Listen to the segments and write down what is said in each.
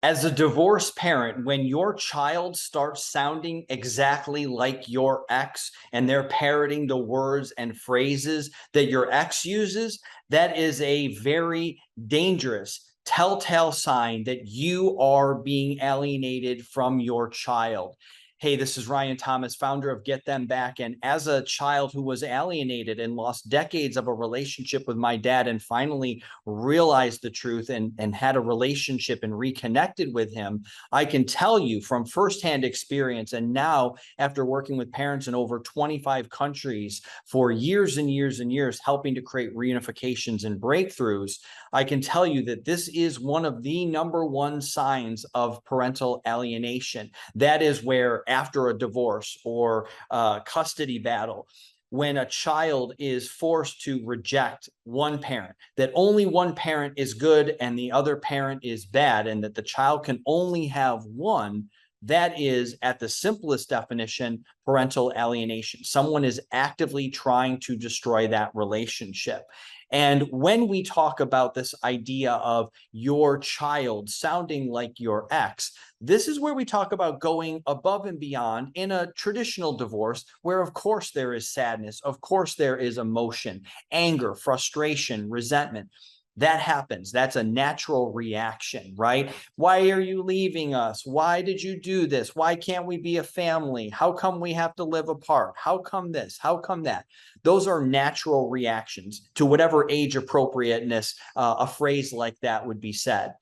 As a divorced parent, when your child starts sounding exactly like your ex and they're parroting the words and phrases that your ex uses, that is a very dangerous telltale sign that you are being alienated from your child. Hey, this is Ryan Thomas, founder of Get Them Back. And as a child who was alienated and lost decades of a relationship with my dad and finally realized the truth and had a relationship and reconnected with him, I can tell you from firsthand experience, and now after working with parents in over 25 countries for years and years and years, helping to create reunifications and breakthroughs, I can tell you that this is one of the number one signs of parental alienation. That is where after a divorce or a custody battle, when a child is forced to reject one parent, that only one parent is good and the other parent is bad, and that the child can only have one, that is, at the simplest definition, parental alienation. Someone is actively trying to destroy that relationship. And when we talk about this idea of your child sounding like your ex, this is where we talk about going above and beyond in a traditional divorce, where of course there is sadness, of course there is emotion, anger, frustration, resentment. That happens. That's a natural reaction, right? Why are you leaving us? Why did you do this? Why can't we be a family? How come we have to live apart? How come this? How come that? Those are natural reactions to whatever age appropriateness a phrase like that would be said.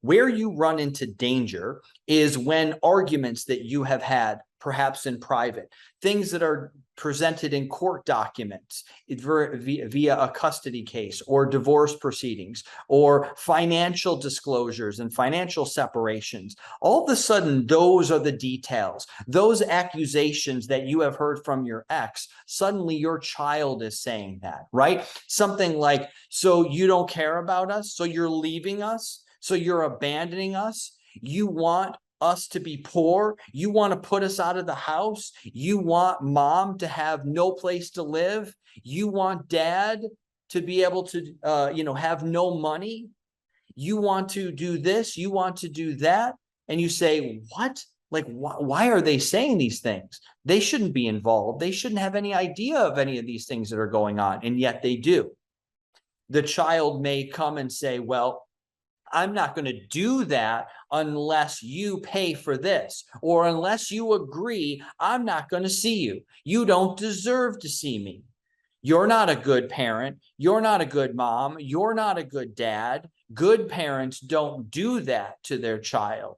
Where you run into danger is when arguments that you have had, perhaps in private, things that are presented in court documents via a custody case or divorce proceedings or financial disclosures and financial separations. All of a sudden, those are the details. Those accusations that you have heard from your ex, suddenly your child is saying that, right? Something like, so you don't care about us? So you're leaving us? So you're abandoning us? You want us to be poor? You want to put us out of the house? You want mom to have no place to live? You want dad to be able to, have no money? You want to do this? You want to do that? And you say, what? Like, why are they saying these things? They shouldn't be involved. They shouldn't have any idea of any of these things that are going on. And yet they do. The child may come and say, well, I'm not going to do that unless you pay for this, or unless you agree, I'm not going to see you. You don't deserve to see me. You're not a good parent. You're not a good mom. You're not a good dad. Good parents don't do that to their child.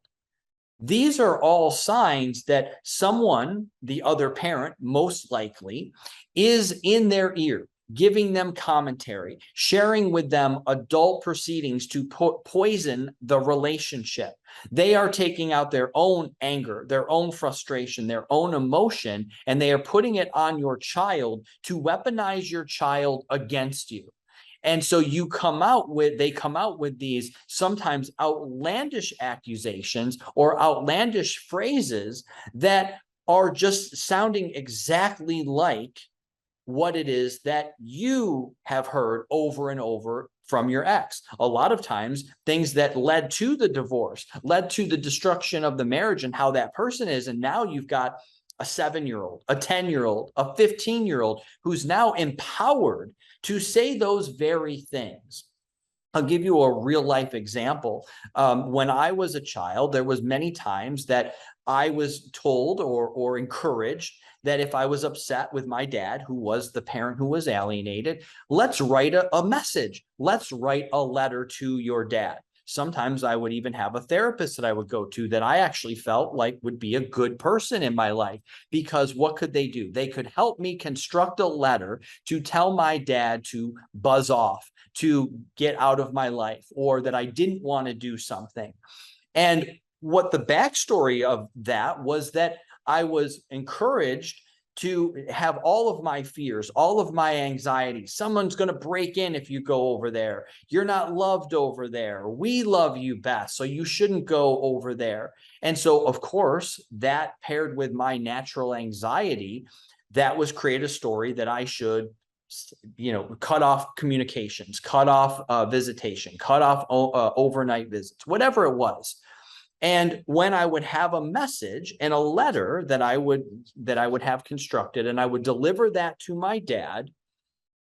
These are all signs that someone, the other parent, most likely, is in their ear, giving them commentary, sharing with them adult proceedings to poison the relationship. They are taking out their own anger, their own frustration, their own emotion, and they are putting it on your child to weaponize your child against you. And so they come out with these sometimes outlandish accusations or outlandish phrases that are just sounding exactly like what it is that you have heard over and over from your ex. A lot of times, things that led to the divorce, led to the destruction of the marriage and how that person is. And now you've got a 7-year-old, a 10-year-old, a 15-year-old who's now empowered to say those very things. I'll give you a real life example. When I was a child, there was many times that I was told or encouraged that if I was upset with my dad, who was the parent who was alienated, let's write a message. Let's write a letter to your dad. Sometimes I would even have a therapist that I would go to that I actually felt like would be a good person in my life, because what could they do? They could help me construct a letter to tell my dad to buzz off, to get out of my life, or that I didn't want to do something. And what the backstory of that was that I was encouraged to have all of my fears, all of my anxiety. Someone's going to break in if you go over there. You're not loved over there. We love you best, so you shouldn't go over there. And so, of course, that paired with my natural anxiety, that was create a story that I should cut off communications, cut off visitation, cut off overnight visits, whatever it was. And when I would have a message and a letter that I would have constructed, and I would deliver that to my dad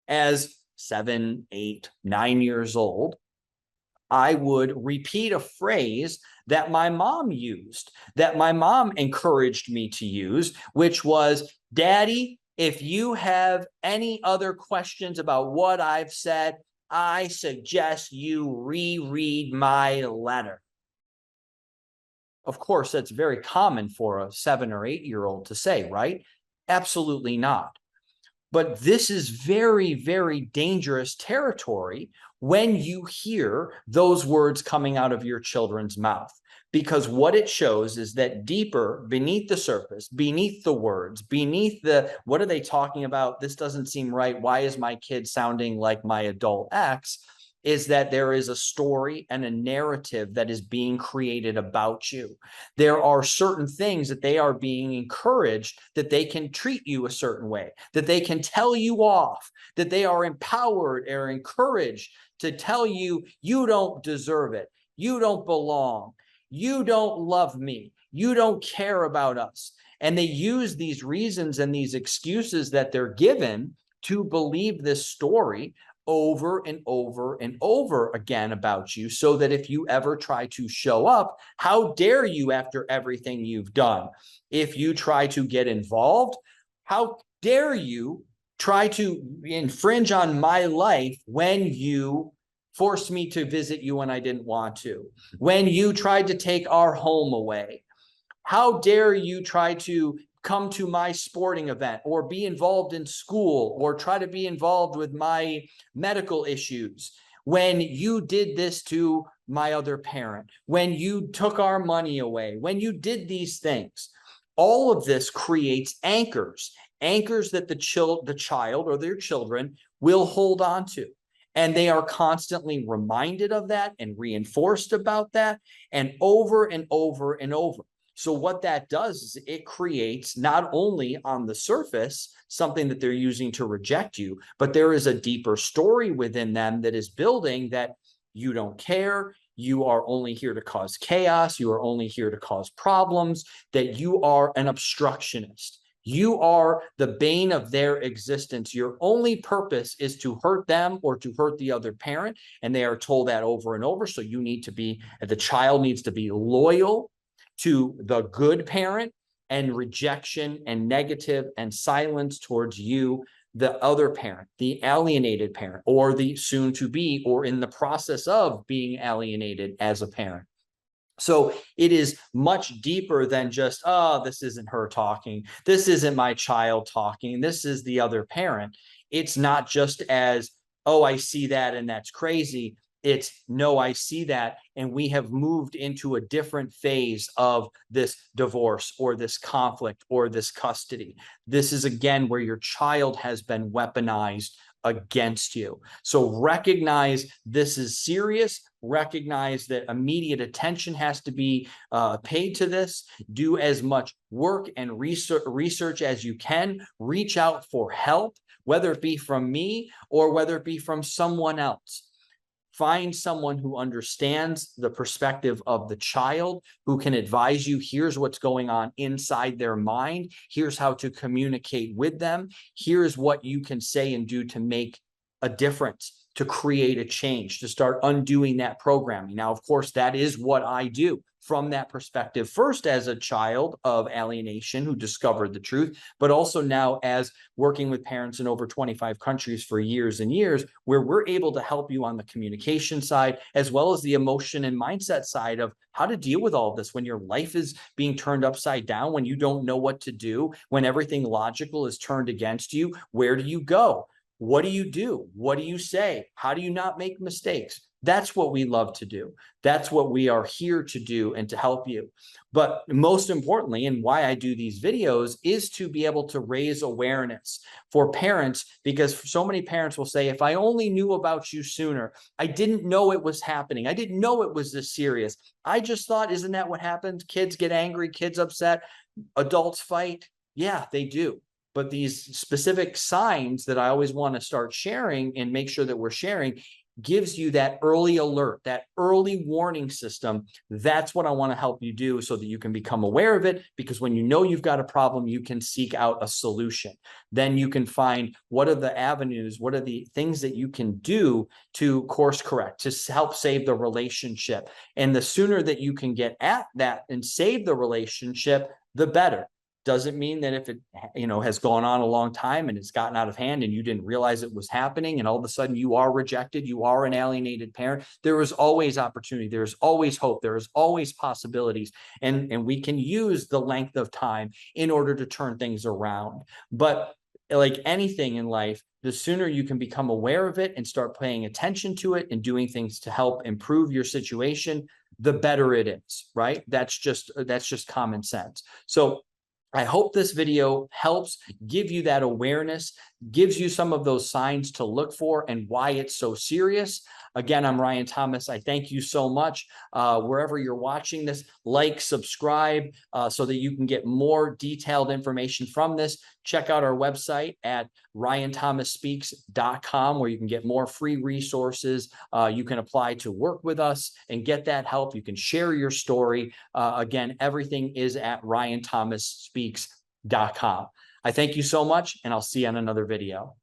as 7, 8, 9 years old, I would repeat a phrase that my mom used, that my mom encouraged me to use, which was, Daddy, if you have any other questions about what I've said, I suggest you reread my letter. Of course, that's very common for a 7 or 8-year-old to say, right? Absolutely not. But this is very, very dangerous territory when you hear those words coming out of your children's mouth, because what it shows is that deeper beneath the surface, beneath the words, beneath the, what are they talking about? This doesn't seem right. Why is my kid sounding like my adult ex? Is that there is a story and a narrative that is being created about you. There are certain things that they are being encouraged, that they can treat you a certain way, that they can tell you off, that they are empowered or encouraged to tell you, you don't deserve it, you don't belong, you don't love me, you don't care about us. And they use these reasons and these excuses that they're given to believe this story over and over and over again about you, so that if you ever try to show up, how dare you after everything you've done? If you try to get involved, how dare you try to infringe on my life when you forced me to visit you when I didn't want to, when you tried to take our home away? How dare you try to come to my sporting event or be involved in school or try to be involved with my medical issues when you did this to my other parent, when you took our money away, when you did these things? All of this creates anchors that the child or their children will hold on to. And they are constantly reminded of that and reinforced about that, and over and over and over. So what that does is it creates, not only on the surface, something that they're using to reject you, but there is a deeper story within them that is building that you don't care, you are only here to cause chaos, you are only here to cause problems, that you are an obstructionist. You are the bane of their existence. Your only purpose is to hurt them or to hurt the other parent, and they are told that over and over. So you need to be, the child needs to be loyal to the good parent, and rejection and negative and silence towards you, the other parent, the alienated parent, or the soon to be, or in the process of being alienated as a parent. So it is much deeper than just, oh, this isn't her talking, this isn't my child talking, this is the other parent. It's not just as, oh, I see that and that's crazy. It's, no, I see that, and we have moved into a different phase of this divorce or this conflict or this custody. This is, again, where your child has been weaponized against you. So recognize this is serious. Recognize that immediate attention has to be paid to this. Do as much work and research as you can. Reach out for help, whether it be from me or whether it be from someone else. Find someone who understands the perspective of the child, who can advise you, here's what's going on inside their mind, here's how to communicate with them, here's what you can say and do to make a difference, to create a change, to start undoing that programming. Now, of course, that is what I do from that perspective, first as a child of alienation who discovered the truth, but also now as working with parents in over 25 countries for years and years, where we're able to help you on the communication side, as well as the emotion and mindset side of how to deal with all of this when your life is being turned upside down, when you don't know what to do, when everything logical is turned against you. Where do you go? What do you do? What do you say? How do you not make mistakes? That's what we love to do. That's what we are here to do and to help you. But most importantly, and why I do these videos, is to be able to raise awareness for parents, because so many parents will say, if I only knew about you sooner, I didn't know it was happening. I didn't know it was this serious. I just thought, isn't that what happens? Kids get angry, kids upset, adults fight. Yeah, they do. But these specific signs that I always want to start sharing and make sure that we're sharing, gives you that early alert, that early warning system. That's what I want to help you do so that you can become aware of it, because when you know you've got a problem, you can seek out a solution. Then you can find what are the avenues, what are the things that you can do to course correct, to help save the relationship. And the sooner that you can get at that and save the relationship, the better. Doesn't mean that if it, has gone on a long time and it's gotten out of hand and you didn't realize it was happening and all of a sudden you are rejected, you are an alienated parent. There is always opportunity. There's always hope. There is always possibilities. And we can use the length of time in order to turn things around. But like anything in life, the sooner you can become aware of it and start paying attention to it and doing things to help improve your situation, the better it is, right? That's just common sense. So I hope this video helps give you that awareness, gives you some of those signs to look for and why it's so serious. Again, I'm Ryan Thomas. I thank you so much. Wherever you're watching this, like, subscribe, so that you can get more detailed information from this. Check out our website at ryanthomasspeaks.com, where you can get more free resources. You can apply to work with us and get that help. You can share your story. Again, everything is at ryanthomasspeaks.com. I thank you so much, and I'll see you on another video.